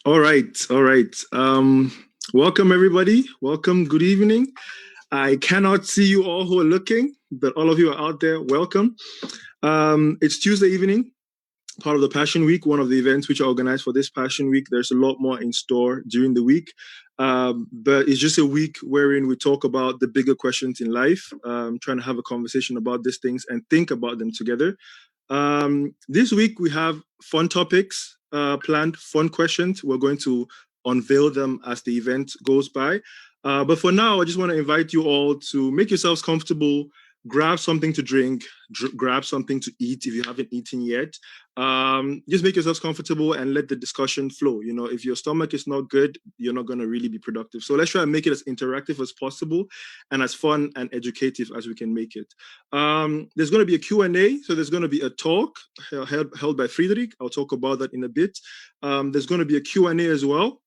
All right, all right. Welcome everybody. Welcome. Good evening. I cannot see you all who are looking, but all of you are out there. Welcome. It's Tuesday evening, part of the Passion Week, one of the events which are organized for this Passion Week. There's a lot more in store during the week, but it's just a week wherein we talk about the bigger questions in life, trying to have a conversation about these things and think about them together. This week we have fun topics planned, fun questions. We're going to unveil them as the event goes by. But for now, I just want to invite you all to make yourselves comfortable, grab something to drink, grab something to eat if you haven't eaten yet. Just make yourselves comfortable and let the discussion flow. You know, if your stomach is not good, you're not going to really be productive. So let's try and make it as interactive as possible and as fun and educative as we can make it. There's going to be a Q&A. So there's going to be a talk held by Frederik. I'll talk about that in a bit. There's going to be a Q&A as well.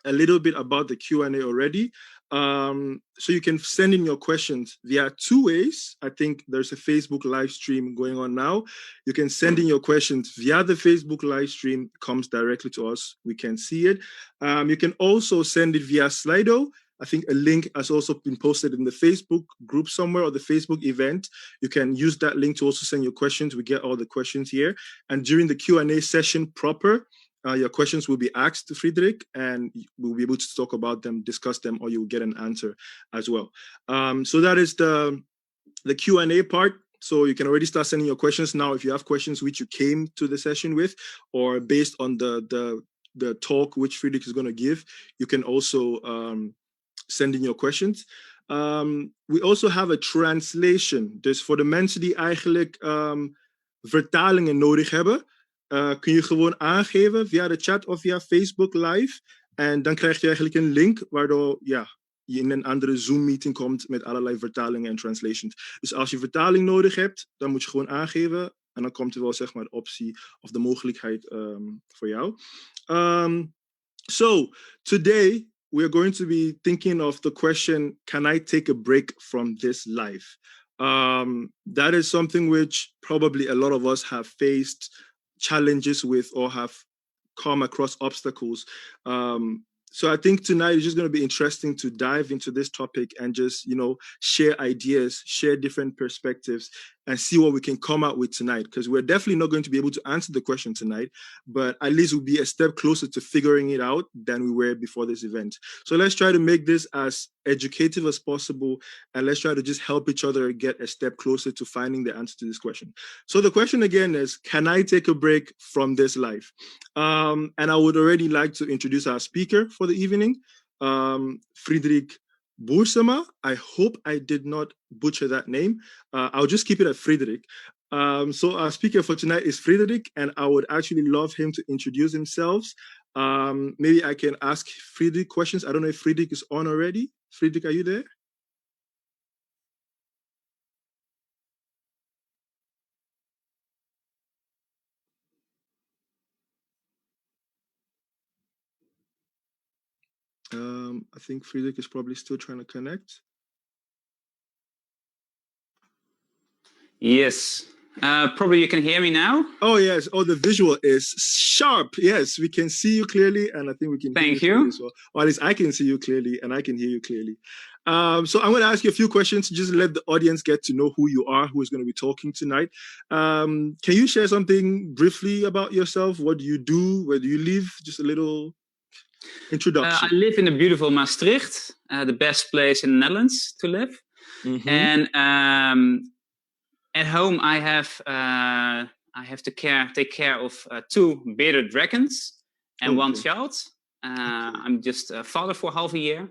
A little bit about the Q&A already. So you can send in your questions via two ways. I think there's a Facebook live stream going on now. You can send in your questions via the Facebook live stream. It comes directly to us. We can see it. You can also send it via Slido. I think a link has also been posted in the Facebook group somewhere or the Facebook event. You can use that link to also send your questions. We get all the questions here. And during the Q&A session proper, your questions will be asked to Frederik and we'll be able to talk about them, discuss them, or you'll get an answer as well. So that is the Q&A part. So you can already start sending your questions now if you have questions which you came to the session with or based on the talk which Frederik is going to give. You can also send in your questions. We also have a translation. Dus voor de mensen die eigenlijk vertalingen nodig hebben, kun je gewoon aangeven via de chat of via Facebook Live. En dan krijg je eigenlijk een link waardoor je in een andere Zoom-meeting komt met allerlei vertalingen en translations. Dus als je vertaling nodig hebt, dan moet je gewoon aangeven. En dan komt er wel zeg maar de optie of de mogelijkheid voor jou. So, today we are going to be thinking of the question, can I take a break from this life? That is something which probably a lot of us have faced challenges with or have come across obstacles. So I think tonight is just going to be interesting to dive into this topic and just, you know, share ideas, share different perspectives and see what we can come out with tonight. Because we're definitely not going to be able to answer the question tonight, but at least we'll be a step closer to figuring it out than we were before this event. So let's try to make this as educative as possible and let's try to just help each other get a step closer to finding the answer to this question. So the question again is, can I take a break from this life? And I would already like to introduce our speaker for the evening, Frederik Boersema. I hope I did not butcher that name. I'll just keep it at Frederik. So our speaker for tonight is Frederik, and I would actually love him to introduce himself. Maybe I can ask Frederik questions. I don't know if Frederik is on already. Frederik, are you there? I think Frederik is probably still trying to connect. Yes, probably you can hear me now. Oh yes, oh the visual is sharp. Yes, we can see you clearly and I think we can hear you clearly as well. Or at least I can see you clearly and I can hear you clearly. So I'm going to ask you a few questions to just let the audience get to know who you are, who is going to be talking tonight. Can you share something briefly about yourself? What do you do? Where do you live? Just a little introduction. I live in the beautiful Maastricht, the best place in the Netherlands to live. Mm-hmm. And at home, I have to take care of two bearded dragons and one child. I'm just a father for half a year.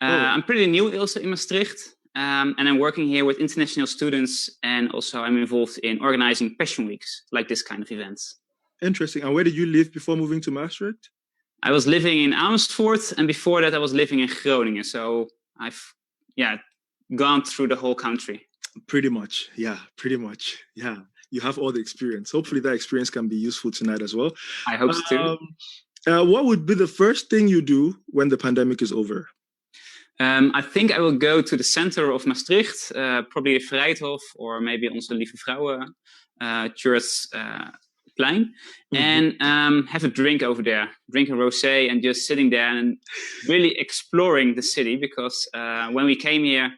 I'm pretty new also in Maastricht, and I'm working here with international students, and also I'm involved in organizing Passion Weeks, like this kind of events. Interesting. And where did you live before moving to Maastricht? I was living in Amersfoort, and before that I was living in Groningen. So I've gone through the whole country. Pretty much, yeah, pretty much, yeah. You have all the experience. Hopefully that experience can be useful tonight as well. I hope so too. What would be the first thing you do when the pandemic is over? I think I will go to the center of Maastricht, probably a Vrijthof or maybe Onze Lieve Vrouwen church Plein, and have a drink over there, drink a rosé, and just sitting there and really exploring the city. Because when we came here,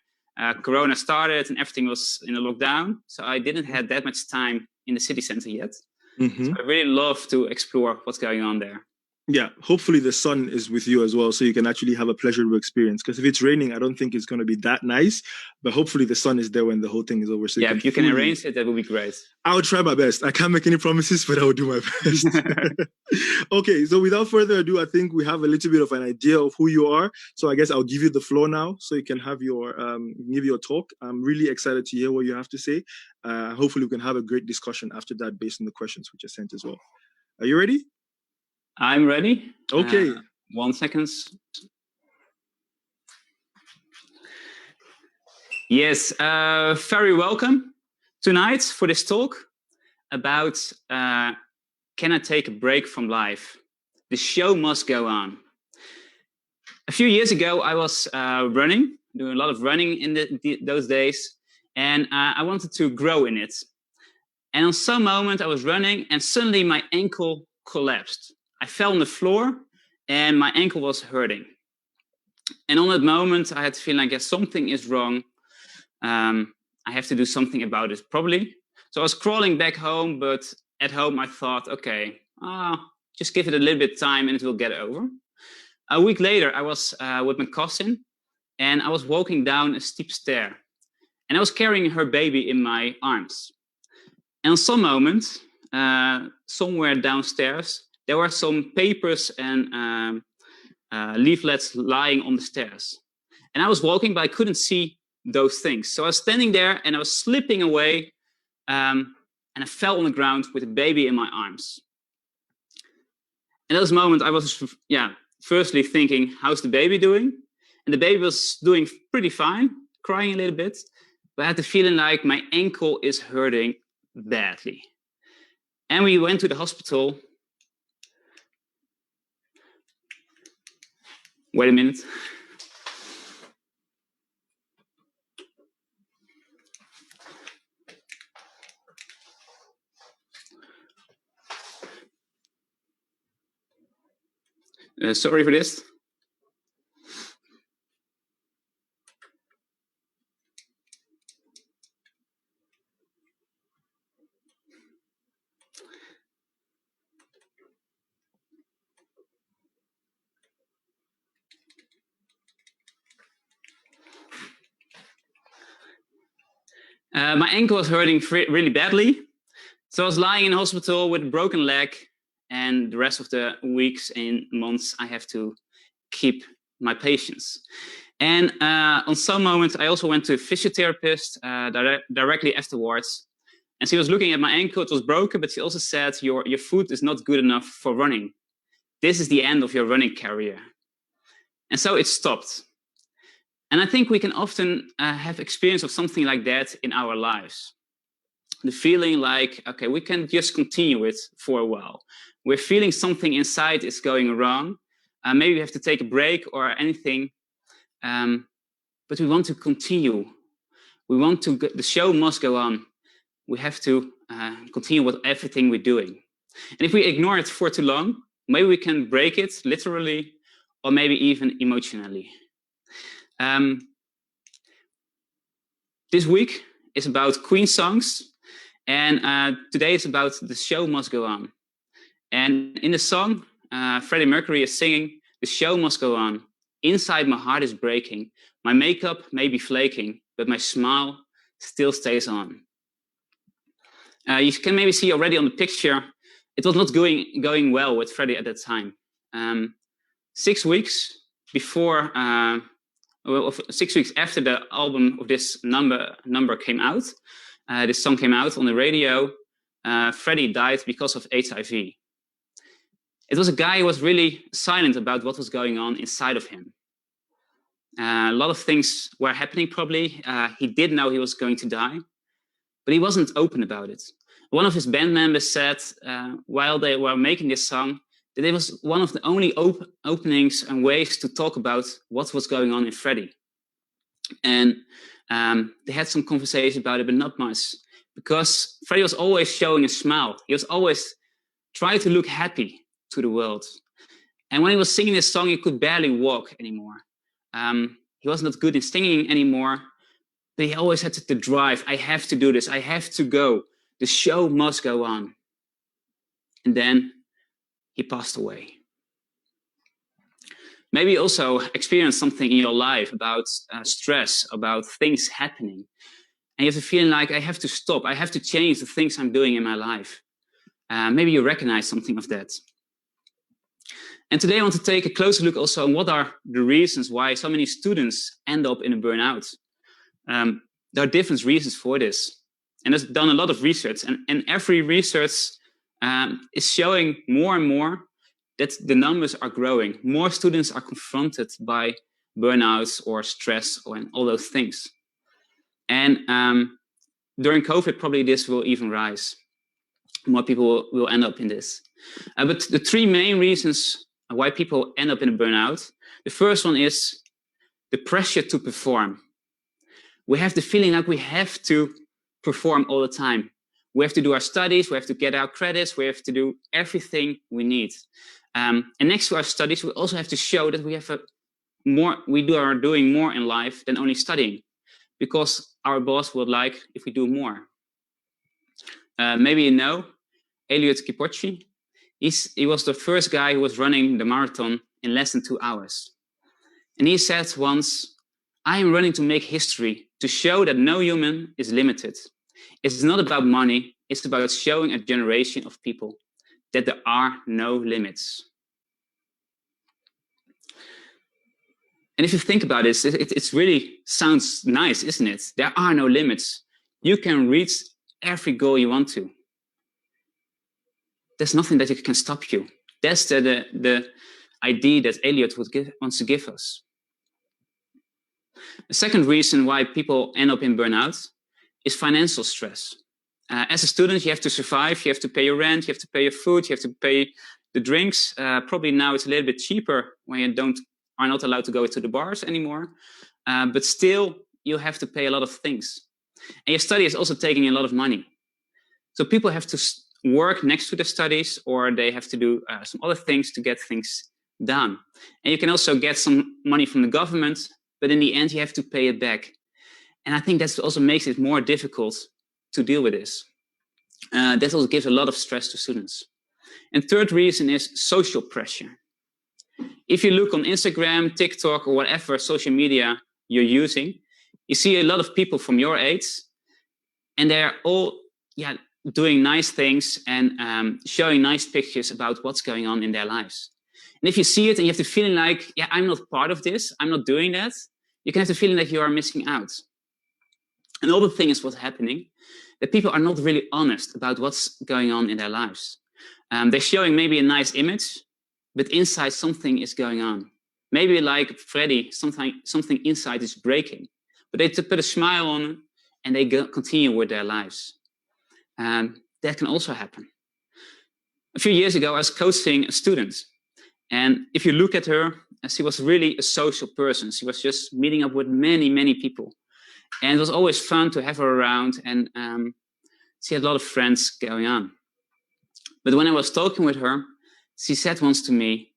Corona started and everything was in a lockdown, so I didn't have that much time in the city center yet. So I really love to explore what's going on there. Yeah, hopefully the sun is with you as well, so you can actually have a pleasurable experience. Because if it's raining, I don't think it's going to be that nice. But hopefully the sun is there when the whole thing is over. So if you can arrange it, that would be great. I will try my best. I can't make any promises, but I will do my best. Okay, so without further ado, I think we have a little bit of an idea of who you are. So I guess I'll give you the floor now, so you can have your give your talk. I'm really excited to hear what you have to say. Hopefully, we can have a great discussion after that, based on the questions which are sent as well. Are you ready? I'm ready. Okay. 1 second. Yes, very welcome tonight for this talk about can I take a break from life? The show must go on. A few years ago, I was running, doing a lot of running in those days, and I wanted to grow in it. And on some moment, I was running, and suddenly my ankle collapsed. I fell on the floor and my ankle was hurting. And on that moment, I had the feeling like something is wrong. I have to do something about it, probably. So I was crawling back home, but at home I thought, okay, just give it a little bit of time and it will get over. A week later, I was with my cousin and I was walking down a steep stair. And I was carrying her baby in my arms. And on some moment, somewhere downstairs, there were some papers and leaflets lying on the stairs. And I was walking, but I couldn't see those things. So I was standing there and I was slipping away and I fell on the ground with a baby in my arms. In those moments, I was, firstly thinking, how's the baby doing? And the baby was doing pretty fine, crying a little bit, but I had the feeling like my ankle is hurting badly. And we went to the hospital. Wait a minute. Sorry for this. My ankle was hurting really badly. So I was lying in hospital with a broken leg, and the rest of the weeks and months I have to keep my patience. And on some moments, I also went to a physiotherapist directly afterwards. And she was looking at my ankle, it was broken, but she also said, your foot is not good enough for running. This is the end of your running career. And so it stopped. And I think we can often have experience of something like that in our lives. The feeling like, okay, we can just continue it for a while. We're feeling something inside is going wrong. Maybe we have to take a break or anything. But we want to continue. We want to, the show must go on. We have to continue with everything we're doing. And if we ignore it for too long, maybe we can break it literally or maybe even emotionally. This week is about Queen songs, and today is about the show must go on. And in the song, Freddie Mercury is singing, the show must go on. Inside my heart is breaking. My makeup may be flaking, but my smile still stays on. You can maybe see already on the picture, it was not going well with Freddie at that time. 6 weeks before, 6 weeks after the album of this number came out, this song came out on the radio, Freddie died because of HIV. It was a guy who was really silent about what was going on inside of him. A lot of things were happening probably. He did know he was going to die, but he wasn't open about it. One of his band members said, while they were making this song, that it was one of the only openings and ways to talk about what was going on in Freddie. And they had some conversation about it, but not much. Because Freddie was always showing a smile. He was always try to look happy to the world. And when he was singing this song, he could barely walk anymore. He was not good in singing anymore, but he always had the drive. I have to do this. I have to go. The show must go on. And then he passed away. Maybe you also experienced something in your life about stress, about things happening. And you have the feeling like, I have to stop. I have to change the things I'm doing in my life. Maybe you recognize something of that. And today I want to take a closer look also on what are the reasons why so many students end up in a burnout. There are different reasons for this. And there's done a lot of research. And every research is showing more and more that the numbers are growing. More students are confronted by burnouts or stress and all those things. And during COVID, probably this will even rise. More people will end up in this. But the three main reasons why people end up in a burnout, the first one is the pressure to perform. We have the feeling like we have to perform all the time. We have to do our studies, we have to get our credits, we have to do everything we need. And next to our studies, we also have to show that we have are doing more in life than only studying, because our boss would like if we do more. Maybe you know Eliud Kipchoge. He was the first guy who was running the marathon in less than 2 hours. And he said once, I am running to make history, to show that no human is limited. It's not about money, it's about showing a generation of people that there are no limits. And if you think about this, it really sounds nice, isn't it? There are no limits. You can reach every goal you want to. There's nothing that can stop you. That's the idea that Eliot wants to give us. The second reason why people end up in burnout is financial stress. As a student, you have to survive, you have to pay your rent, you have to pay your food, you have to pay the drinks. Probably now it's a little bit cheaper when you are not allowed to go to the bars anymore. But still, you have to pay a lot of things. And your study is also taking a lot of money. So people have to work next to the studies, or they have to do some other things to get things done. And you can also get some money from the government, but in the end, you have to pay it back. And I think that also makes it more difficult to deal with this. That also gives a lot of stress to students. And third reason is social pressure. If you look on Instagram, TikTok, or whatever social media you're using, you see a lot of people from your age, and they're all doing nice things and showing nice pictures about what's going on in their lives. And if you see it and you have the feeling like, I'm not part of this, I'm not doing that, you can have the feeling that you are missing out. Another thing is what's happening, that people are not really honest about what's going on in their lives. They're showing maybe a nice image, but inside something is going on. Maybe like Freddy, something inside is breaking, but they put a smile on and they continue with their lives. That can also happen. A few years ago, I was coaching a student. And if you look at her, she was really a social person. She was just meeting up with many, many people. And it was always fun to have her around. And she had a lot of friends going on. But when I was talking with her, she said once to me,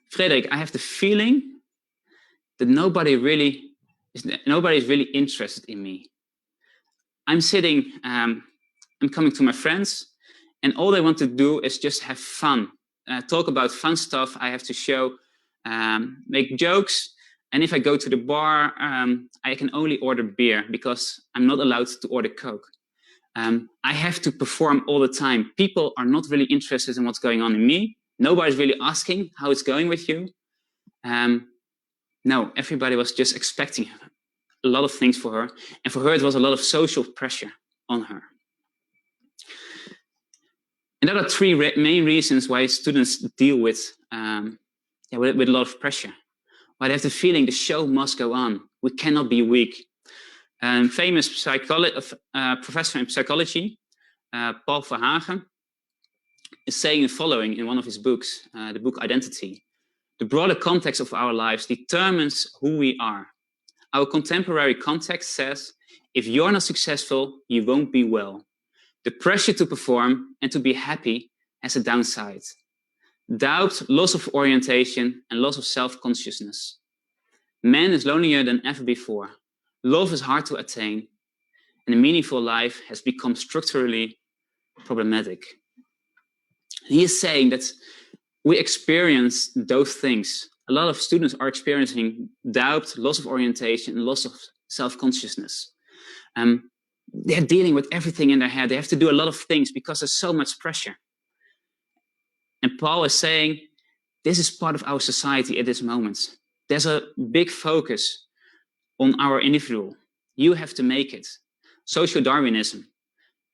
Frederik, I have the feeling that nobody's really interested in me. I'm sitting, I'm coming to my friends, and all they want to do is just have fun, talk about fun stuff. I have to show, make jokes. And if I go to the bar, I can only order beer because I'm not allowed to order Coke. I have to perform all the time. People are not really interested in what's going on in me. Nobody's really asking how it's going with you. No, everybody was just expecting a lot of things for her. And for her, it was a lot of social pressure on her. And there are three main reasons why students deal with a lot of pressure. Why they have the feeling the show must go on. We cannot be weak. Famous professor in psychology, Paul Verhagen, is saying the following in one of his books, the book Identity. The broader context of our lives determines who we are. Our contemporary context says, if you're not successful, you won't be well. The pressure to perform and to be happy has a downside. Doubt, loss of orientation, and loss of self-consciousness. Man is lonelier than ever before. Love is hard to attain, and a meaningful life has become structurally problematic. He is saying that we experience those things. A lot of students are experiencing doubt, loss of orientation, and loss of self-consciousness. They're dealing with everything in their head. They have to do a lot of things because there's so much pressure. And Paul is saying, this is part of our society at this moment. There's a big focus on our individual. You have to make it. Social Darwinism.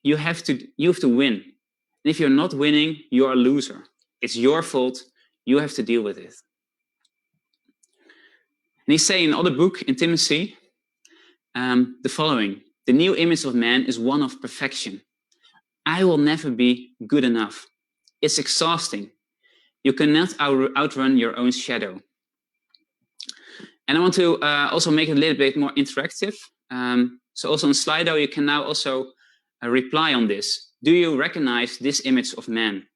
You have to win. And if you're not winning, you're a loser. It's your fault. You have to deal with it. And he's saying in another book, Intimacy, the following. The new image of man is one of perfection. I will never be good enough. It's exhausting. You cannot outrun your own shadow. And I want to also make it a little bit more interactive. So also on Slido, you can now also reply on this. Do you recognize this image of man?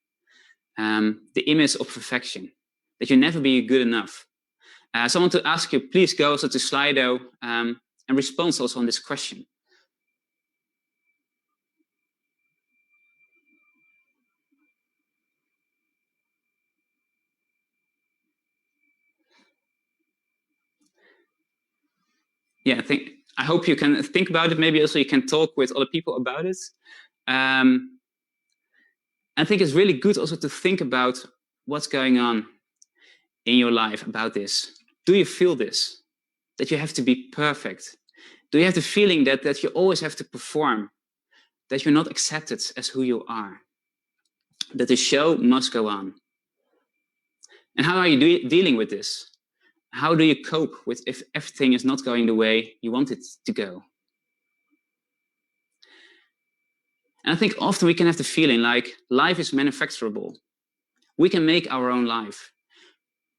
The image of perfection, that you never be good enough. So I want to ask you, please go also to Slido and respond also on this question. Yeah, I hope you can think about it. Maybe also you can talk with other people about it. I think it's really good also to think about what's going on in your life about this. Do you feel this? That you have to be perfect? Do you have the feeling that you always have to perform? That you're not accepted as who you are? That the show must go on? And how are you dealing with this? How do you cope with if everything is not going the way you want it to go? And I think often we can have the feeling like life is manufacturable. We can make our own life.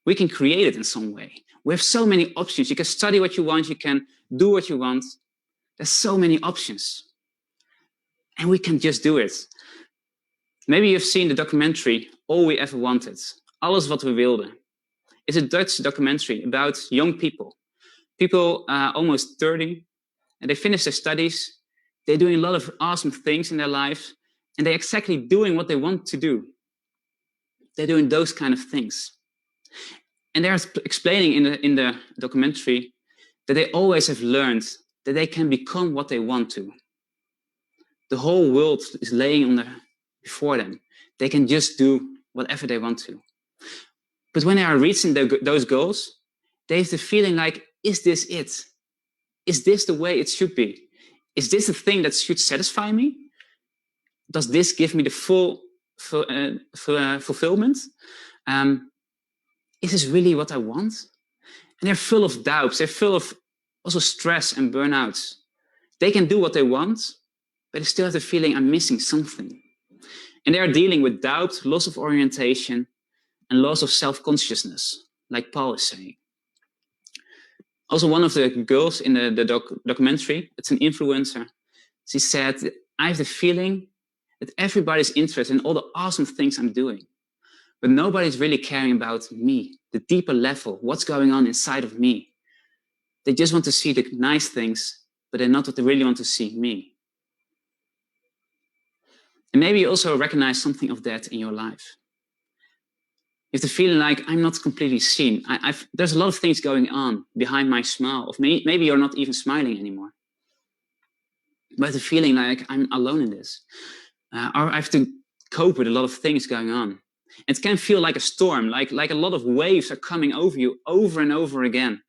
We can create it in some way. We have so many options. You can study what you want. You can do what you want. There's so many options. And we can just do it. Maybe you've seen the documentary, All We Ever Wanted. Alles wat we wilden. It's a Dutch documentary about young people. People almost 30, and they finish their studies. They're doing a lot of awesome things in their lives, and they're exactly doing what they want to do. They're doing those kind of things. And they're explaining in the documentary that they always have learned that they can become what they want to. The whole world is laying before them. They can just do whatever they want to. But when they are reaching those goals, they have the feeling like, is this it? Is this the way it should be? Is this the thing that should satisfy me? Does this give me the full fulfillment? Is this really what I want? And they're full of doubts. They're full of also stress and burnouts. They can do what they want, but they still have the feeling I'm missing something. And they are dealing with doubt, loss of orientation, and loss of self-consciousness, like Paul is saying. Also, one of the girls in the documentary, it's an influencer, she said, I have the feeling that everybody's interested in all the awesome things I'm doing, but nobody's really caring about me, the deeper level, what's going on inside of me. They just want to see the nice things, but they're not what they really want to see me. And maybe you also recognize something of that in your life. You have the feeling like I'm not completely seen. There's a lot of things going on behind my smile. Of maybe you're not even smiling anymore. But the feeling like I'm alone in this. Or I have to cope with a lot of things going on. It can feel like a storm, like a lot of waves are coming over you over and over again.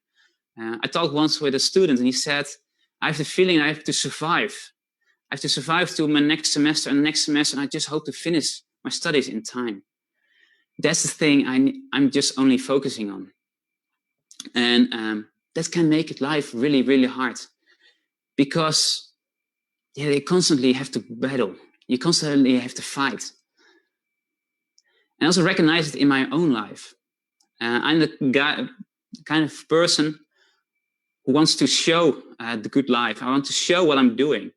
I talked once with a student and he said, I have the feeling I have to survive. I have to survive to my next semester and next semester, and I just hope to finish my studies in time. That's the thing I'm just only focusing on. And that can make life really, really hard. Because you constantly have to battle. You constantly have to fight. And I also recognize it in my own life. I'm the kind of person who wants to show the good life. I want to show what I'm doing.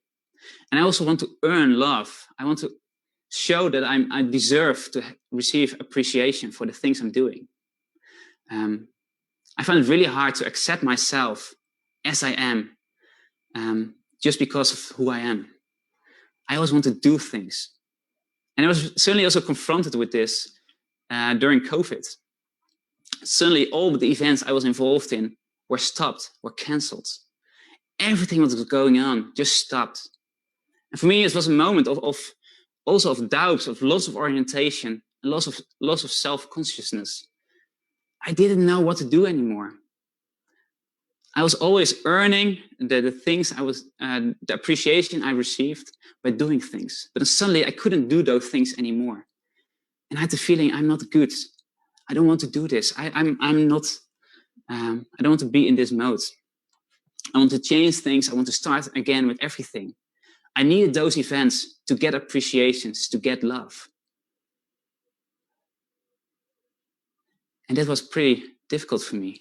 And I also want to earn love. I want to show that I deserve to receive appreciation for the things I'm doing. I find it really hard to accept myself as I am, just because of who I am. I always want to do things. And I was certainly also confronted with this during COVID. Suddenly, all the events I was involved in were stopped, were cancelled. Everything that was going on just stopped. And for me, it was a moment of also of doubts, of loss of orientation, loss of self-consciousness. I didn't know what to do anymore. I was always earning the things the appreciation I received by doing things. But suddenly I couldn't do those things anymore. And I had the feeling I'm not good. I don't want to do this. I'm not, I don't want to be in this mode. I want to change things. I want to start again with everything. I needed those events to get appreciations, to get love. And that was pretty difficult for me,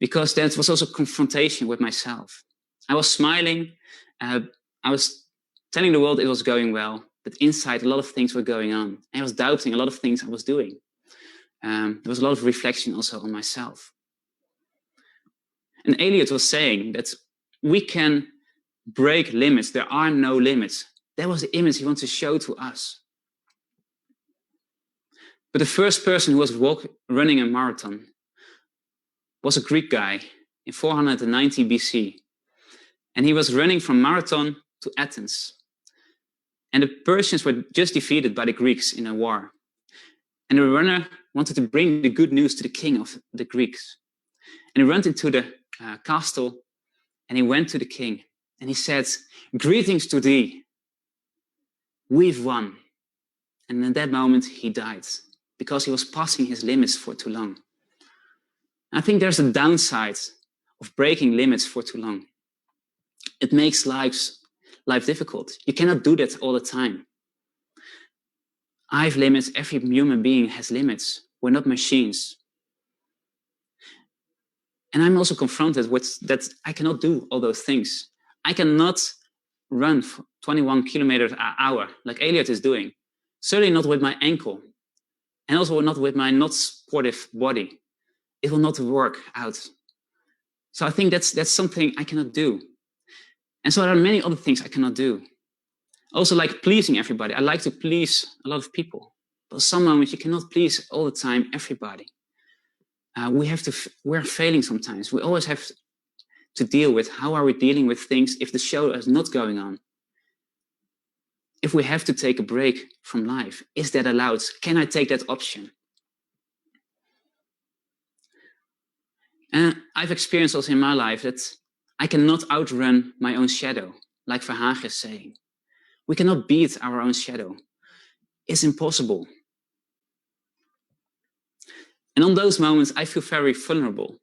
because that was also confrontation with myself. I was smiling. I was telling the world it was going well, but inside a lot of things were going on. I was doubting a lot of things I was doing. There was a lot of reflection also on myself. And Eliot was saying that we can break limits. There are no limits. That was the image he wanted to show to us. But the first person who was running a marathon was a Greek guy in 490 BC. And he was running from Marathon to Athens. And the Persians were just defeated by the Greeks in a war. And the runner wanted to bring the good news to the king of the Greeks. And he ran into the castle, and he went to the king. And he said, "Greetings to thee. We've won." And in that moment, he died, because he was passing his limits for too long. I think there's a downside of breaking limits for too long. It makes life difficult. You cannot do that all the time. I have limits. Every human being has limits. We're not machines. And I'm also confronted with that I cannot do all those things. I cannot run 21 kilometers an hour like Eliot is doing. Certainly not with my ankle. And also not with my not sportive body. It will not work out. So I think that's something I cannot do. And so there are many other things I cannot do. Also, like pleasing everybody. I like to please a lot of people. But some moments you cannot please all the time everybody. We're failing sometimes. We always have to deal with how are we dealing with things if the show is not going on. If we have to take a break from life, is that allowed? Can I take that option? And I've experienced also in my life that I cannot outrun my own shadow, like Verhagen is saying. We cannot beat our own shadow. It's impossible. And on those moments, I feel very vulnerable.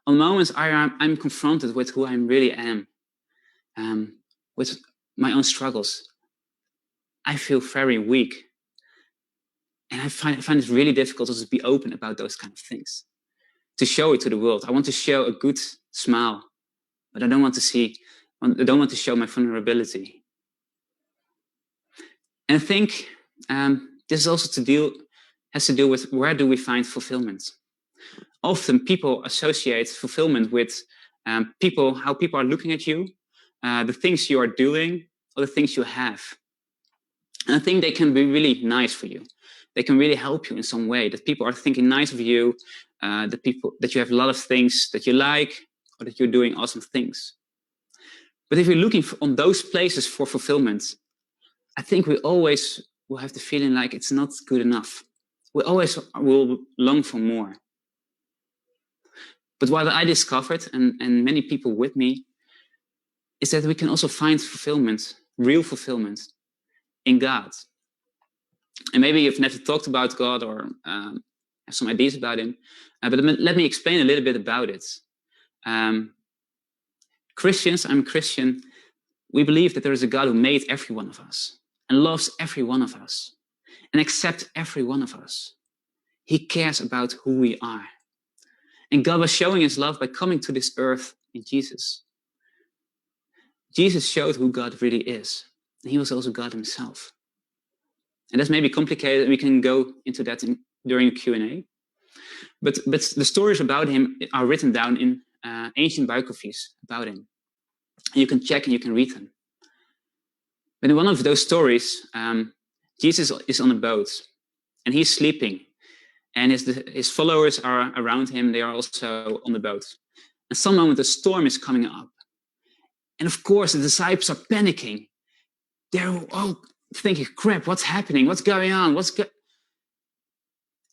On moments I'm confronted with who I really am, with my own struggles. I feel very weak. And I find it really difficult to be open about those kind of things. To show it to the world. I want to show a good smile, but I don't want to show my vulnerability. And I think this is also has to do with where do we find fulfillment. Often people associate fulfillment with how people are looking at you, the things you are doing, or the things you have. And I think they can be really nice for you. They can really help you in some way, that people are thinking nice of you, that you have a lot of things that you like, or that you're doing awesome things. But if you're looking on those places for fulfillment, I think we always will have the feeling like it's not good enough. We always will long for more. But what I discovered, and many people with me, is that we can also find fulfillment, real fulfillment, in God. And maybe you've never talked about God or have some ideas about him, but let me explain a little bit about it. Christians, I'm a Christian, we believe that there is a God who made every one of us and loves every one of us and accepts every one of us. He cares about who we are. And God was showing his love by coming to this earth in Jesus. Jesus showed who God really is. And he was also God himself. And that's maybe complicated. We can go into that during the Q&A. But the stories about him are written down in ancient biographies about him. You can check and you can read them. But in one of those stories, Jesus is on a boat and he's sleeping. And his followers are around him. They are also on the boat. And some moment a storm is coming up. And of course, the disciples are panicking. They're all thinking, crap, what's happening? What's going on?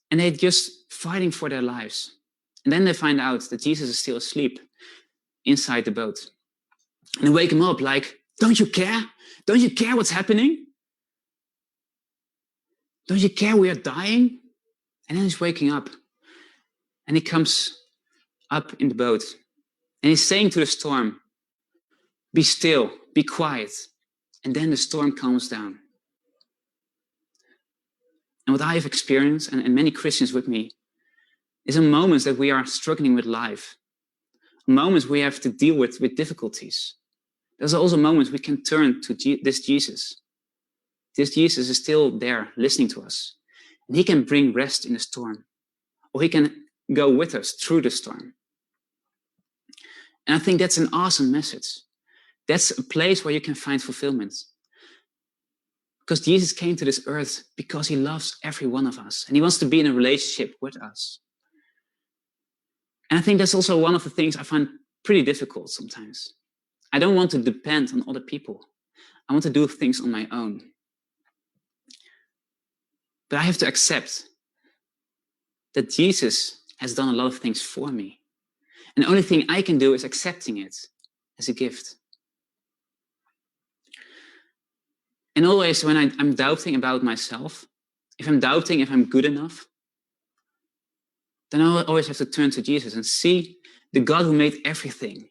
And they're just fighting for their lives. And then they find out that Jesus is still asleep inside the boat. And they wake him up like, don't you care? Don't you care what's happening? Don't you care we are dying? And then he's waking up. And he comes up in the boat. And he's saying to the storm, be still, be quiet. And then the storm calms down. And what I have experienced, and many Christians with me, is in moments that we are struggling with life. Moments we have to deal with difficulties. There's also moments we can turn to this Jesus. This Jesus is still there listening to us. And he can bring rest in the storm. Or he can go with us through the storm. And I think that's an awesome message. That's a place where you can find fulfillment. Because Jesus came to this earth because he loves every one of us. And he wants to be in a relationship with us. And I think that's also one of the things I find pretty difficult sometimes. I don't want to depend on other people. I want to do things on my own. But I have to accept that Jesus has done a lot of things for me. And the only thing I can do is accepting it as a gift. And always when I'm doubting about myself, if I'm doubting if I'm good enough, then I always have to turn to Jesus and see the God who made everything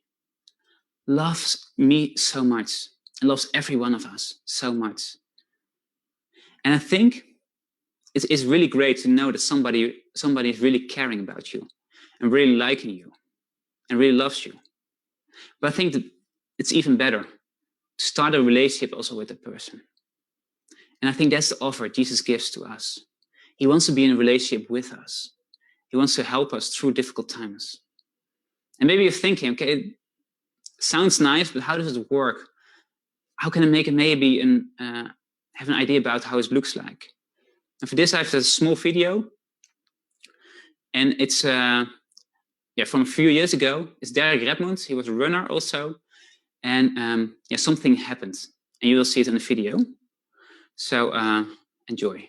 loves me so much and loves every one of us so much. And I think it's really great to know that somebody is really caring about you and really liking you and really loves you. But I think that it's even better to start a relationship also with that person. And I think that's the offer Jesus gives to us. He wants to be in a relationship with us. He wants to help us through difficult times. And maybe you're thinking, okay, it sounds nice, but how does it work? How can I make it maybe have an idea about how it looks like? And for this, I have a small video. And it's from a few years ago. It's Derek Redmond. He was a runner also. And something happened. And you will see it in the video. So enjoy.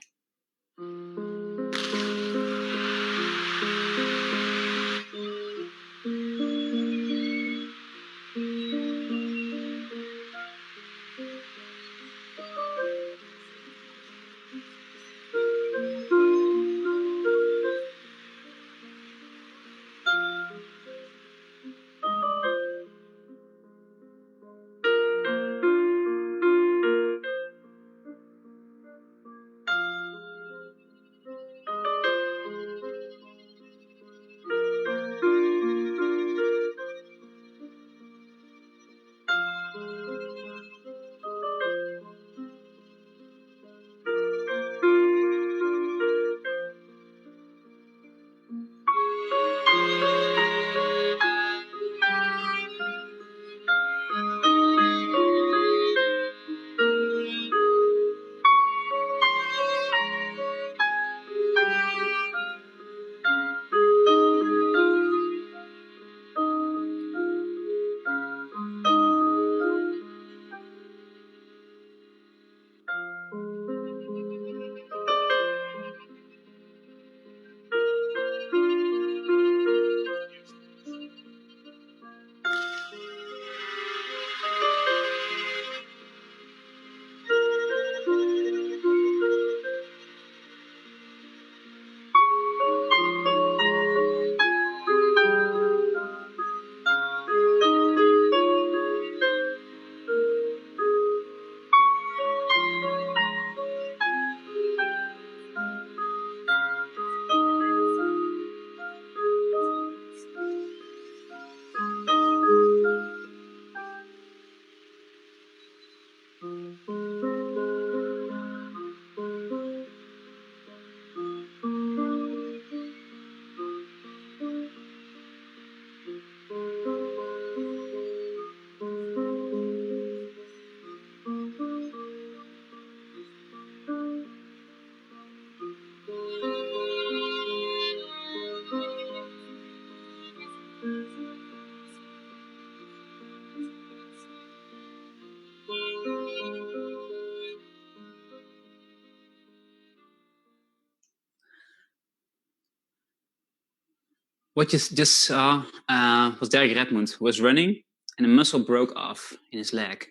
What you just saw was Derek Redmond, who was running and a muscle broke off in his leg.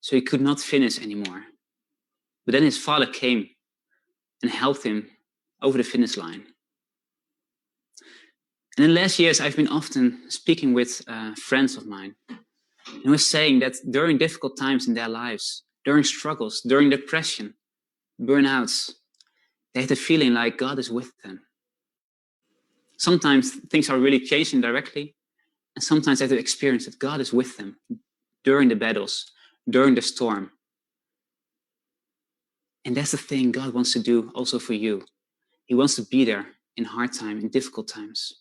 So he could not finish anymore. But then his father came and helped him over the finish line. And in the last years, I've been often speaking with friends of mine who were saying that during difficult times in their lives, during struggles, during depression, burnouts, they have the feeling like God is with them. Sometimes things are really changing directly, and sometimes they have to experience that God is with them during the battles, during the storm. And that's the thing God wants to do also for you. He wants to be there in hard times, in difficult times.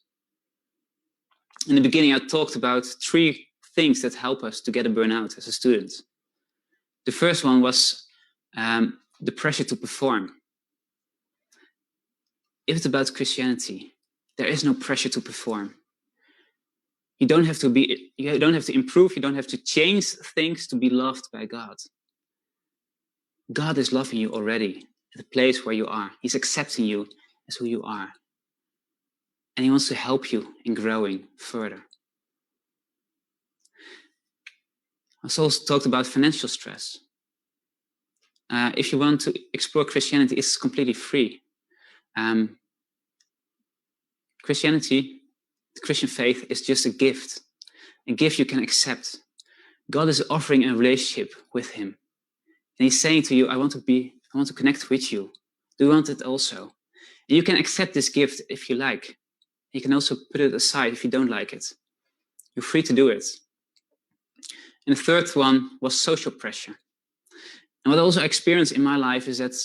In the beginning, I talked about 3 things that help us to get a burnout as a student. The first one was the pressure to perform. If it's about Christianity, there is no pressure to perform. You don't have to improve, you don't have to change things to be loved by God. God is loving you already at the place where you are. He's accepting you as who you are. And he wants to help you in growing further. I also talked about financial stress. If you want to explore Christianity, it's completely free. Christianity, the Christian faith, is just a gift you can accept. God is offering a relationship with him. And he's saying to you, I want to connect with you. Do you want it also? And you can accept this gift if you like. You can also put it aside if you don't like it. You're free to do it. And the third one was social pressure. And what I also experienced in my life is that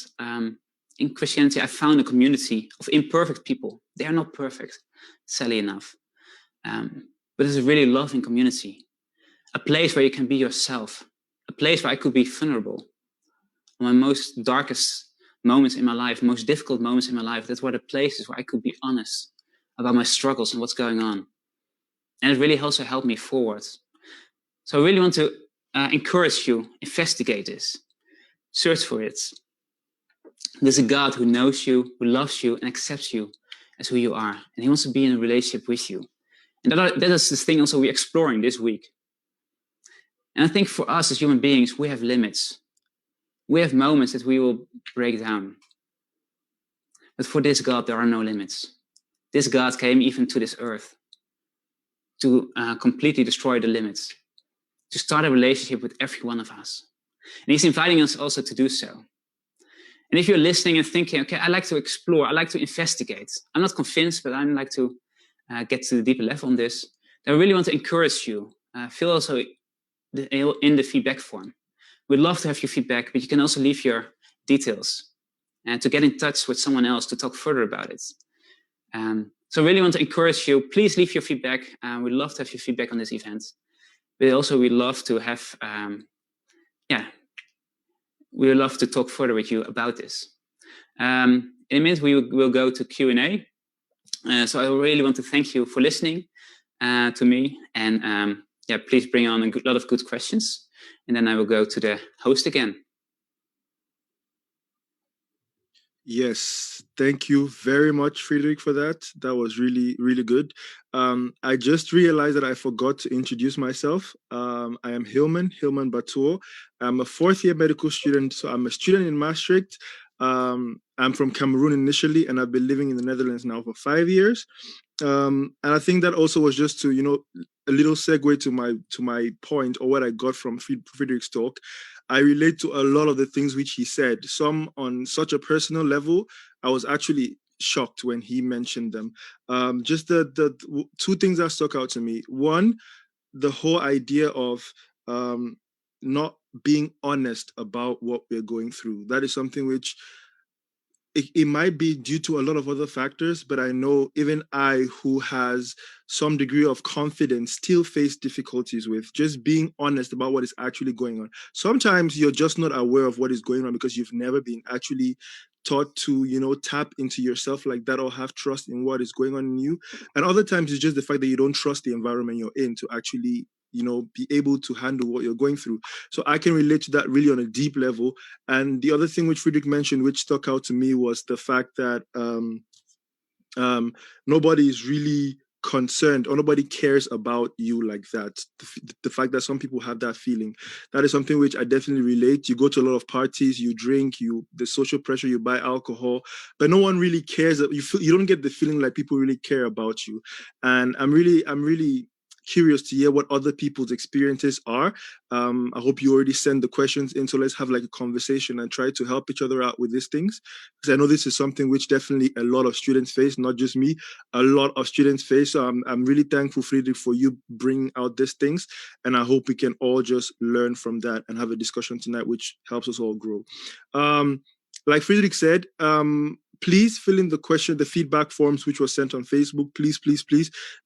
in Christianity, I found a community of imperfect people. They are not perfect, sadly enough. But it's a really loving community. A place where you can be yourself. A place where I could be vulnerable. On my most darkest moments in my life, most difficult moments in my life, that's were the places where I could be honest about my struggles and what's going on. And it really also helped me forward. So I really want to encourage you, investigate this. Search for it. There's a God who knows you, who loves you, and accepts you as who you are. And he wants to be in a relationship with you. And that is the thing also we're exploring this week. And I think for us as human beings, we have limits. We have moments that we will break down. But for this God, there are no limits. This God came even to this earth to completely destroy the limits, to start a relationship with every one of us. And he's inviting us also to do so. And if you're listening and thinking, okay, I like to explore, I like to investigate. I'm not convinced, but I like to get to the deeper level on this. Then I really want to encourage you. Fill also in the feedback form. We'd love to have your feedback, but you can also leave your details and to get in touch with someone else to talk further about it. So I really want to encourage you. Please leave your feedback. We'd love to have your feedback on this event. But also we'd love to have, we would love to talk further with you about this. In a minute, we will go to Q&A. So I really want to thank you for listening to me. And please bring on a lot of good questions. And then I will go to the host again. Yes, thank you very much, Frederik, for that. That was really, really good. I just realized that I forgot to introduce myself. I am Hilman Batuo. I'm a 4th-year medical student, so I'm a student in Maastricht. I'm from Cameroon initially, and I've been living in the Netherlands now for 5 years. And I think that also was just to, a little segue to my point, or what I got from Frederik's talk. I relate to a lot of the things which he said. Some on such a personal level, I was actually shocked when he mentioned them. Just the 2 things that stuck out to me. One, the whole idea of not being honest about what we're going through. That is something which it might be due to a lot of other factors, but I know even I, who has some degree of confidence, still face difficulties with just being honest about what is actually going on. Sometimes you're just not aware of what is going on because you've never been actually taught to, tap into yourself like that or have trust in what is going on in you. And other times it's just the fact that you don't trust the environment you're in to actually be able to handle what you're going through. So I can relate to that really on a deep level. And the other thing which Frederik mentioned, which stuck out to me, was the fact that nobody is really concerned or nobody cares about you like that. The fact that some people have that feeling, that is something which I definitely relate. You go to a lot of parties, you drink, the social pressure, you buy alcohol, but no one really cares. You don't get the feeling like people really care about you. And I'm really curious to hear what other people's experiences are. I hope you already send the questions in, so let's have like a conversation and try to help each other out with these things, because I know this is something which definitely a lot of students face, not just me, a lot of students face. So I'm really thankful, Frederik, for you bringing out these things, and I hope we can all just learn from that and have a discussion tonight, which helps us all grow. Like Frederik said, please fill in the feedback forms which were sent on Facebook. Please.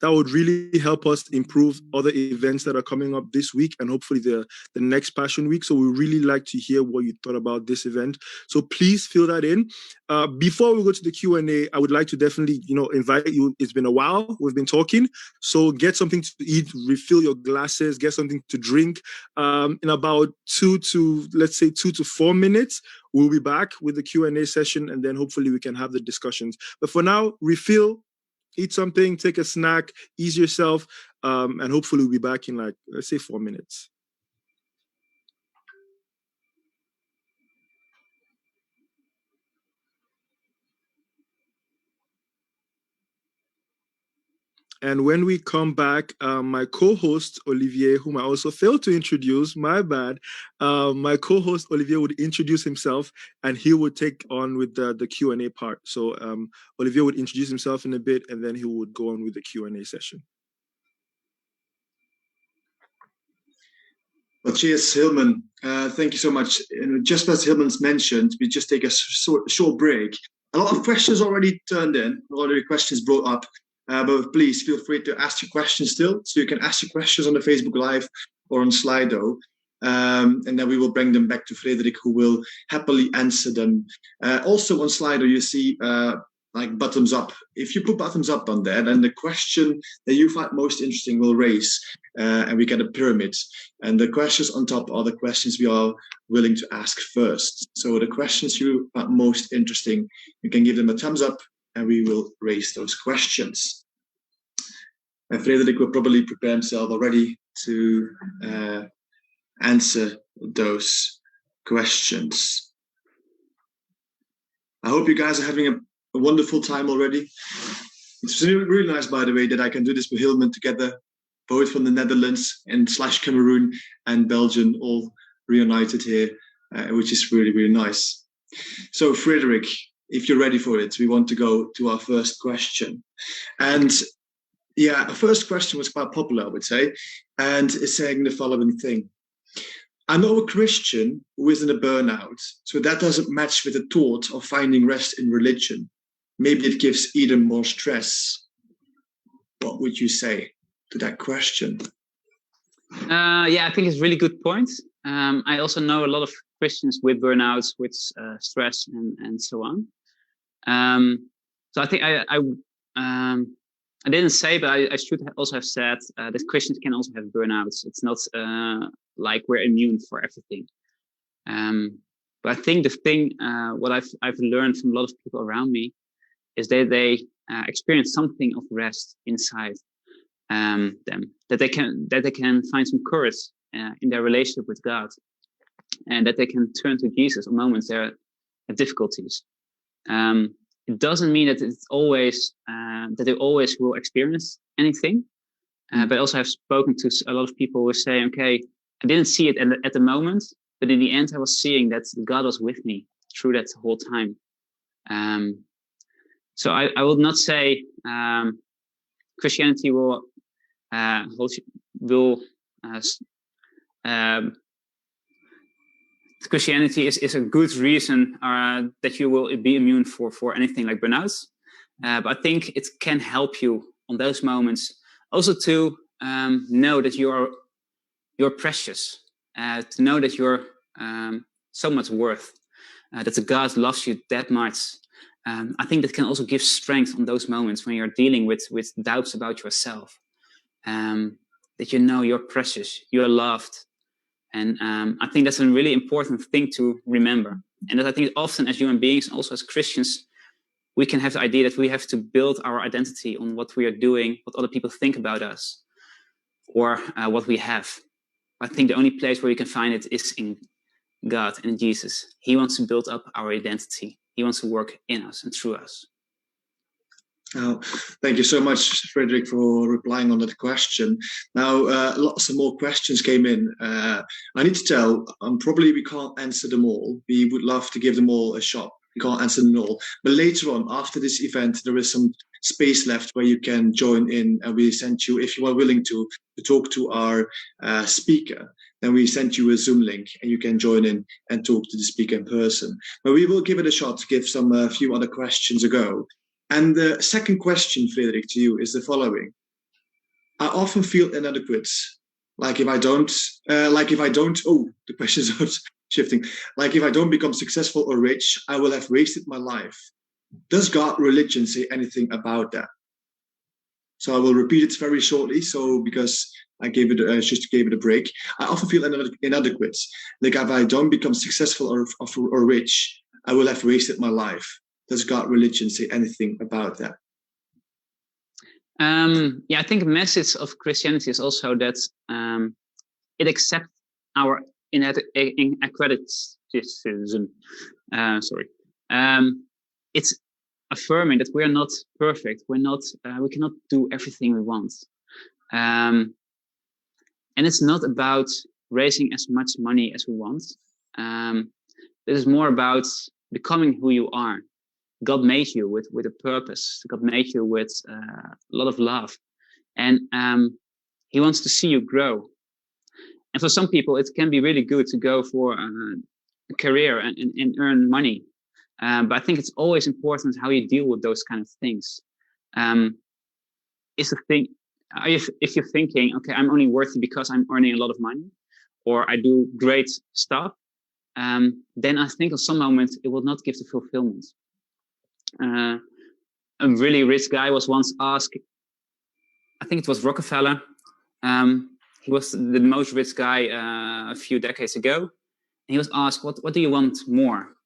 That would really help us improve other events that are coming up this week and hopefully the next Passion Week. So we really like to hear what you thought about this event. So please fill that in. Before we go to the Q&A, I would like to definitely, invite you. It's been a while. We've been talking. So get something to eat, refill your glasses, get something to drink. In about 2 to 4 minutes, we'll be back with the Q&A session, and then hopefully we can have the discussions. But for now, refill, eat something, take a snack, ease yourself, and hopefully we'll be back in like, let's say 4 minutes. And when we come back, my co-host, Olivier, whom I also failed to introduce, my bad, my co-host, Olivier, would introduce himself, and he would take on with the Q&A part. So Olivier would introduce himself in a bit, and then he would go on with the Q&A session. Well, cheers, Hilman. Thank you so much. Just as Hilman's mentioned, we just take a short break. A lot of questions already turned in, a lot of questions brought up. But please feel free to ask your questions still. So you can ask your questions on the Facebook Live or on Slido. And then we will bring them back to Frederik, who will happily answer them. Also on Slido, you see like buttons up. If you put buttons up on there, then the question that you find most interesting will raise, and we get a pyramid. And the questions on top are the questions we are willing to ask first. So the questions you find most interesting, you can give them a thumbs up, and we will raise those questions. And Frederik will probably prepare himself already to answer those questions. I hope you guys are having a wonderful time already. It's really nice, by the way, that I can do this with Hilman together, both from the Netherlands and / Cameroon and Belgium, all reunited here, which is really, really nice. So Frederik, if you're ready for it, we want to go to our first question. And yeah, our first question was quite popular, I would say, and it's saying the following thing. I know a Christian who is in a burnout, so that doesn't match with the thought of finding rest in religion. Maybe it gives even more stress. What would you say to that question? Yeah, I think it's a really good point. I also know a lot of Christians with burnouts, with stress and so on. So I think I didn't say, but I should also have said that Christians can also have burnouts. It's not like we're immune for everything. But I think the thing, what I've learned from a lot of people around me, is that they experience something of rest inside them, that they can find some courage in their relationship with God, and that they can turn to Jesus in moments they have difficulties. It doesn't mean that it's always that they always will experience anything, but also I've spoken to a lot of people who say, okay, I didn't see it at the moment, but in the end I was seeing that God was with me through that whole time. So I will not say Christianity Christianity is a good reason that you will be immune for anything like burnouts. But I think it can help you on those moments also to know that you're precious, to know that you're so much worth, that the God loves you that much. I think that can also give strength on those moments when you're dealing with doubts about yourself, that you know you're precious, you're loved. And I think that's a really important thing to remember. And that I think often as human beings, also as Christians, we can have the idea that we have to build our identity on what we are doing, what other people think about us, or what we have. I think the only place where you can find it is in God and in Jesus. He wants to build up our identity. He wants to work in us and through us. Thank you so much, Frederik, for replying on that question. Now, lots of more questions came in. I need to tell, probably we can't answer them all. We would love to give them all a shot. We can't answer them all. But later on, after this event, there is some space left where you can join in. And we sent you, if you are willing to talk to our speaker, then we sent you a Zoom link and you can join in and talk to the speaker in person. But we will give it a shot to give some few other questions a go. And the second question, Frederik, to you is the following. I often feel inadequate. Like if I don't, the questions are shifting. Like if I don't become successful or rich, I will have wasted my life. Does God, religion say anything about that? So I will repeat it very shortly. So because I just gave it a break. I often feel inadequate. Like if I don't become successful or rich, I will have wasted my life. Does God, religion say anything about that? Yeah, I think the message of Christianity is also that it accepts our inadequatism. It's affirming that we are not perfect. We cannot do everything we want. And it's not about raising as much money as we want. It is more about becoming who you are. God made you with a purpose. God made you with a lot of love. And he wants to see you grow. And for some people, it can be really good to go for a career and earn money. But I think it's always important how you deal with those kind of things. Is the thing, if you're thinking, okay, I'm only worthy because I'm earning a lot of money, or I do great stuff, then I think at some moment it will not give the fulfillment. A really rich guy was once asked, I think it was Rockefeller. He was the most rich guy a few decades ago. And he was asked, what do you want more?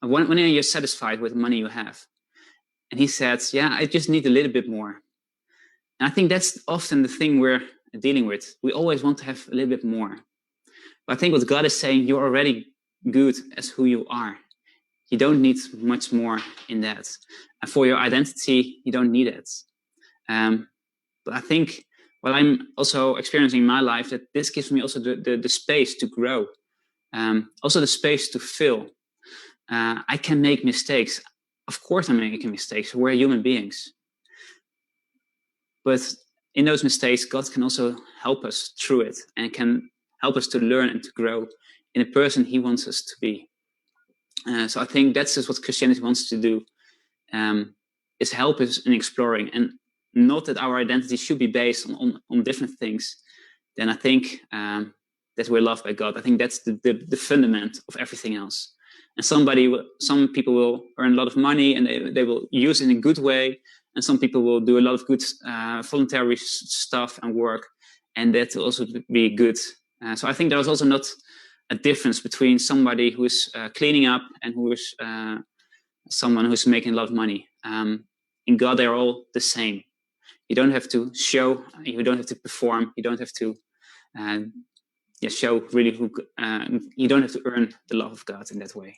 When are you satisfied with the money you have? And he said, yeah, I just need a little bit more. And I think that's often the thing we're dealing with. We always want to have a little bit more. But I think what God is saying, you're already good as who you are. You don't need much more in that. And for your identity, you don't need it. But I think what I'm also experiencing in my life, that this gives me also the space to grow. Also the space to fail. I can make mistakes. Of course I'm making mistakes. We're human beings. But in those mistakes, God can also help us through it and can help us to learn and to grow in the person he wants us to be. So I think that's just what Christianity wants to do, is help us in exploring, and not that our identity should be based on different things. Then I think that we're loved by God. I think that's the fundament of everything else. And some people will earn a lot of money and they will use it in a good way. And some people will do a lot of good voluntary stuff and work, and that will also be good. So I think there's also not a difference between somebody who is cleaning up and who is someone who's making a lot of money. In God, they're all the same. You don't have to show, you don't have to perform, you don't have to show really who, you don't have to earn the love of God in that way.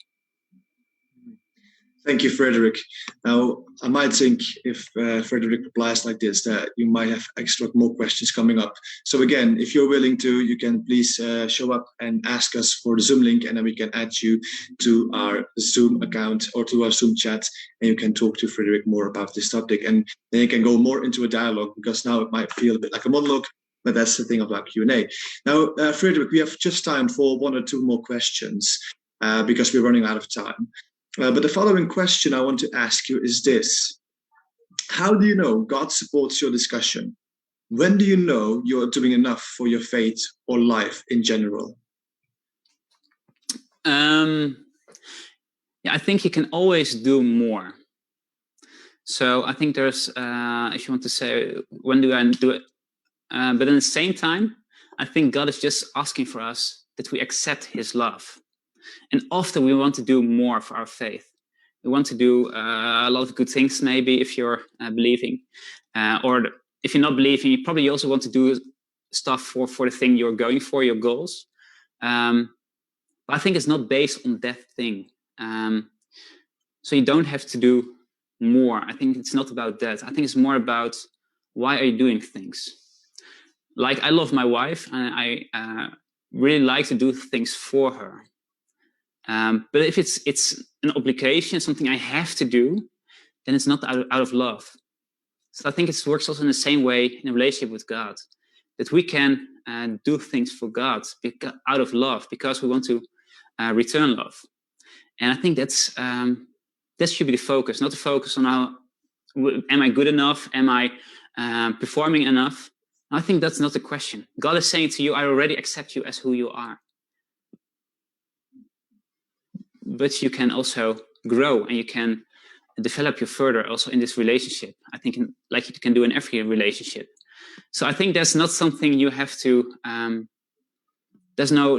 Thank you, Frederik. Now, I might think if Frederik replies like this, that you might have extra more questions coming up. So again, if you're willing to, you can please show up and ask us for the Zoom link, and then we can add you to our Zoom account or to our Zoom chat, and you can talk to Frederik more about this topic. And then you can go more into a dialogue, because now it might feel a bit like a monologue, but that's the thing about Q&A. Now, Frederik, we have just time for one or two more questions because we're running out of time. But the following question I want to ask you is this. How do you know God supports your discussion? When do you know you're doing enough for your faith or life in general? I think you can always do more. So I think there's, if you want to say, when do I do it? But at the same time, I think God is just asking for us that we accept his love. And often we want to do more for our faith. You want to do a lot of good things, maybe, if you're believing. Or if you're not believing, you probably also want to do stuff for the thing you're going for, your goals. But I think it's not based on that thing. So you don't have to do more. I think it's not about that. I think it's more about, why are you doing things? Like, I love my wife, and I really like to do things for her. But if it's an obligation, something I have to do, then it's not out of love. So I think it works also in the same way in a relationship with God, that we can do things for God out of love, because we want to return love. And I think that should be the focus, not the focus on am I good enough? Am I performing enough? I think that's not the question. God is saying to you, I already accept you as who you are. But you can also grow, and you can develop you further also in this relationship. I think like you can do in every relationship. So I think that's not something you have to, there's no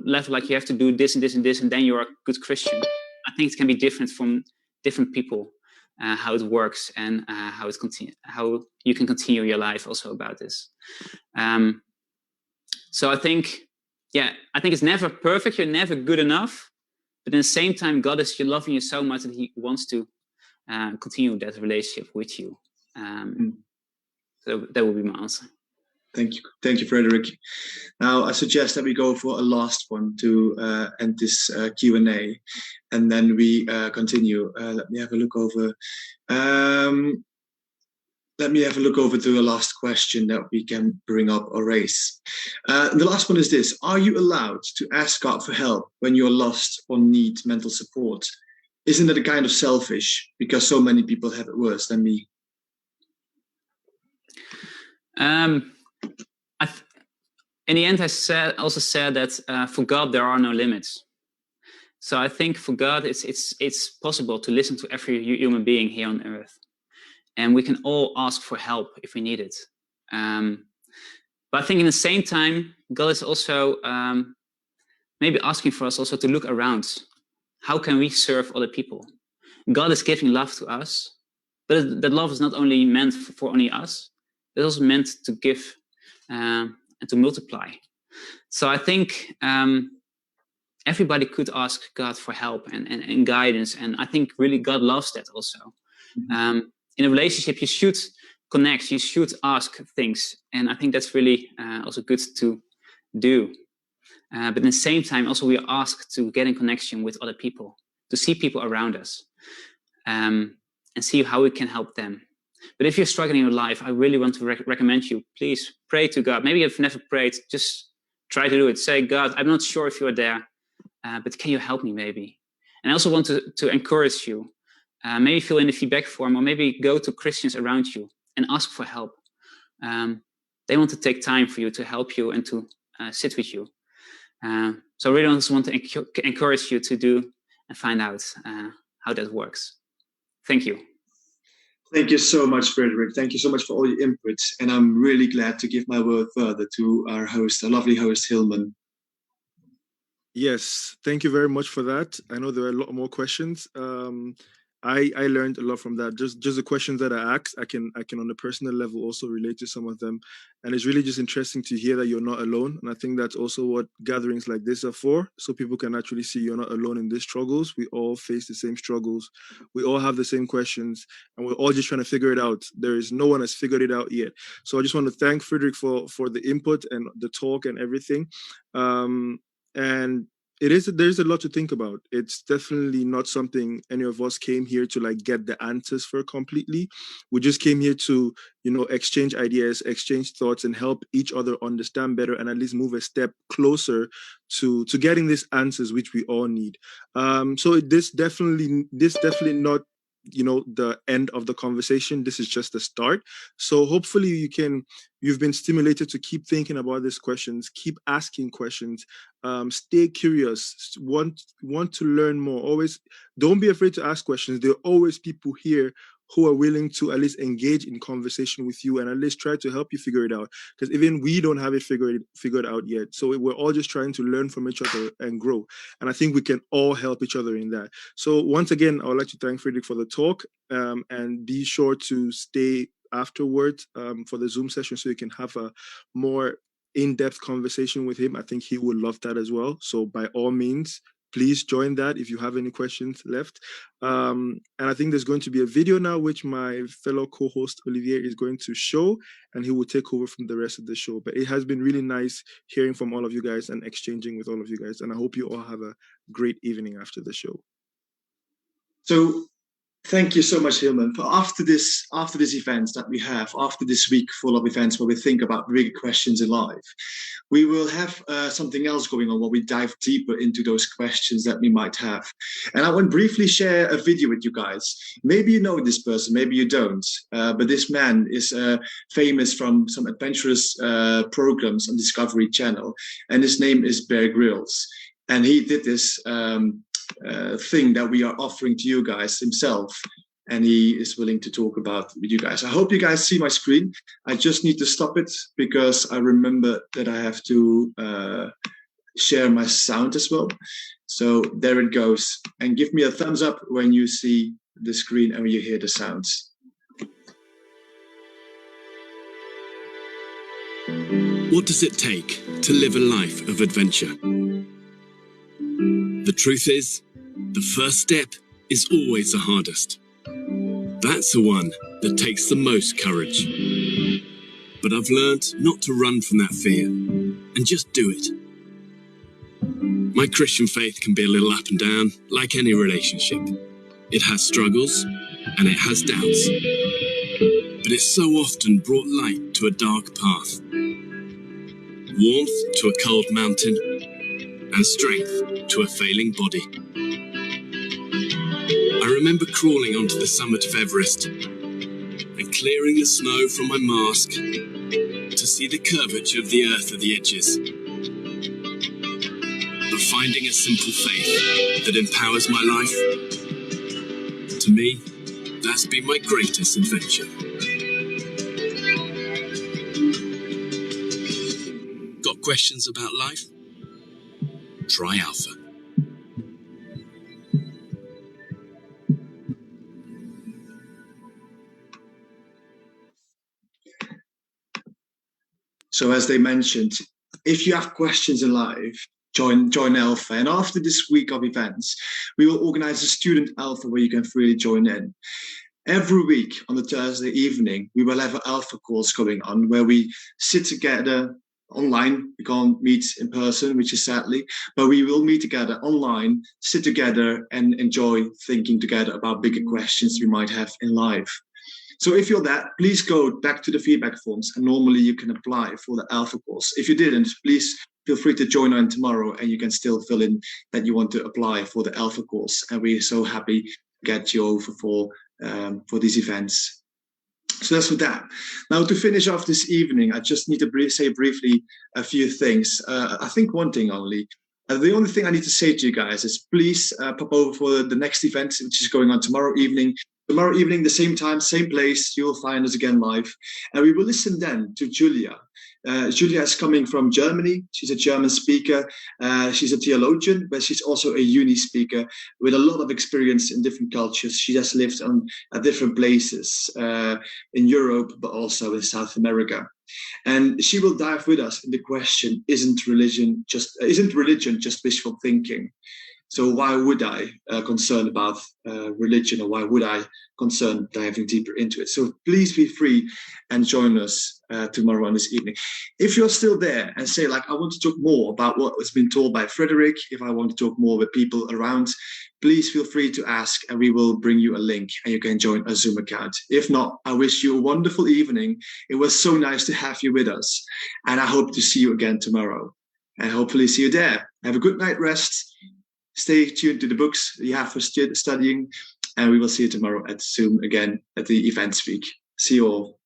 level like you have to do this and this and this, and then you're a good Christian. I think it can be different from different people, how it works, and how you can continue your life also about this. So I think it's never perfect. You're never good enough. But at the same time, God is loving you so much that He wants to continue that relationship with you. So that would be my answer. Thank you, Frederik. Now I suggest that we go for a last one to end this Q&A, and then we continue. Let me have a look over. Let me have a look over to the last question that we can bring up or raise. The last one is this: are you allowed to ask God for help when you're lost or need mental support? Isn't that a kind of selfish, because so many people have it worse than me? In the end, I also said that for God there are no limits. So I think for God it's possible to listen to every human being here on earth, and we can all ask for help if we need it. But I think in the same time, God is also maybe asking for us also to look around. How can we serve other people? God is giving love to us, but that love is not only meant for only us. It's also meant to give and to multiply. So I think everybody could ask God for help and guidance. And I think really God loves that also. Mm-hmm. In a relationship, you should connect, you should ask things. And I think that's really also good to do. But at the same time, also we are asked to get in connection with other people, to see people around us, and see how we can help them. But if you're struggling in your life, I really want to recommend you, please pray to God. Maybe you've never prayed, just try to do it. Say, God, I'm not sure if you're there, but can you help me maybe? And I also want to encourage you. Maybe fill in the feedback form, or maybe go to Christians around you and ask for help. They want to take time for you, to help you and to sit with you. So I really also want to encourage you to do and find out how that works. Thank you. Thank you so much, Frederik. Thank you so much for all your inputs. And I'm really glad to give my word further to our host, our lovely host, Hilman. Yes, thank you very much for that. I know there are a lot more questions. I learned a lot from that. Just the questions that I asked, I can on a personal level also relate to some of them. And it's really just interesting to hear that you're not alone. And I think that's also what gatherings like this are for, so people can actually see you're not alone in these struggles. We all face the same struggles. We all have the same questions, and we're all just trying to figure it out. There is no one has figured it out yet. So I just want to thank Frederik for the input and the talk and everything. And there's a lot to think about. It's definitely not something any of us came here to like get the answers for completely. We just came here to, exchange ideas, exchange thoughts, and help each other understand better, and at least move a step closer to getting these answers which we all need. So this definitely not the end of the conversation. This is just the start. So hopefully you've been stimulated to keep thinking about these questions, keep asking questions, stay curious, want to learn more. Always don't be afraid to ask questions. There are always people here who are willing to at least engage in conversation with you and at least try to help you figure it out. Because even we don't have it figured out yet. So we're all just trying to learn from each other and grow. And I think we can all help each other in that. So once again, I would like to thank Frederik for the talk, and be sure to stay afterwards for the Zoom session so you can have a more in-depth conversation with him. I think he would love that as well. So by all means, please join that if you have any questions left. And I think there's going to be a video now, which my fellow co-host Olivier is going to show, and he will take over from the rest of the show. But it has been really nice hearing from all of you guys and exchanging with all of you guys. And I hope you all have a great evening after the show. So thank you so much, Hilman. For after this event that we have, after this week full of events where we think about big questions in life, we will have something else going on where we dive deeper into those questions that we might have. And I want to briefly share a video with you guys. Maybe you know this person, maybe you don't, but this man is famous from some adventurous programs on Discovery Channel, and his name is Bear Grylls. And he did this thing that we are offering to you guys himself, and he is willing to talk about with you guys. I hope you guys see my screen. I just need to stop it because I remember that I have to share my sound as well. So there it goes. And give me a thumbs up when you see the screen and when you hear the sounds. What does it take to live a life of adventure? The truth is, the first step is always the hardest. That's the one that takes the most courage. But I've learned not to run from that fear and just do it. My Christian faith can be a little up and down, like any relationship. It has struggles and it has doubts. But it's so often brought light to a dark path, warmth to a cold mountain, and strength to a failing body. I remember crawling onto the summit of Everest and clearing the snow from my mask to see the curvature of the earth at the edges. But finding a simple faith that empowers my life, to me, that's been my greatest adventure. Got questions about life? Try Alpha. So as they mentioned, if you have questions in life, join Alpha. And after this week of events, we will organize a student Alpha where you can freely join in. Every week on the Thursday evening, we will have an Alpha course going on where we sit together online. We can't meet in person, which is sadly, but we will meet together online, sit together and enjoy thinking together about bigger questions we might have in life. So if you're that, please go back to the feedback forms, and normally you can apply for the Alpha course. If you didn't, please feel free to join on tomorrow and you can still fill in that you want to apply for the Alpha course. And we're so happy to get you over for these events. So that's for that. Now, to finish off this evening, I just need to say briefly a few things. I think one thing only. The only thing I need to say to you guys is please pop over for the next event, which is going on tomorrow evening. Tomorrow evening, the same time, same place, you will find us again live. And we will listen then to Julia. Julia is coming from Germany. She's a German speaker. She's a theologian, but she's also a uni speaker with a lot of experience in different cultures. She has lived at different places in Europe, but also in South America. And she will dive with us in the question, isn't religion just wishful thinking? So why would I concern about religion, or why would I concern diving deeper into it? So please be free and join us tomorrow on this evening. If you're still there and say, like, I want to talk more about what has been told by Frederik, if I want to talk more with people around, please feel free to ask and we will bring you a link and you can join a Zoom account. If not, I wish you a wonderful evening. It was so nice to have you with us. And I hope to see you again tomorrow and hopefully see you there. Have a good night rest. Stay tuned to the books you have for studying, and we will see you tomorrow at Zoom again at the events week. See you all.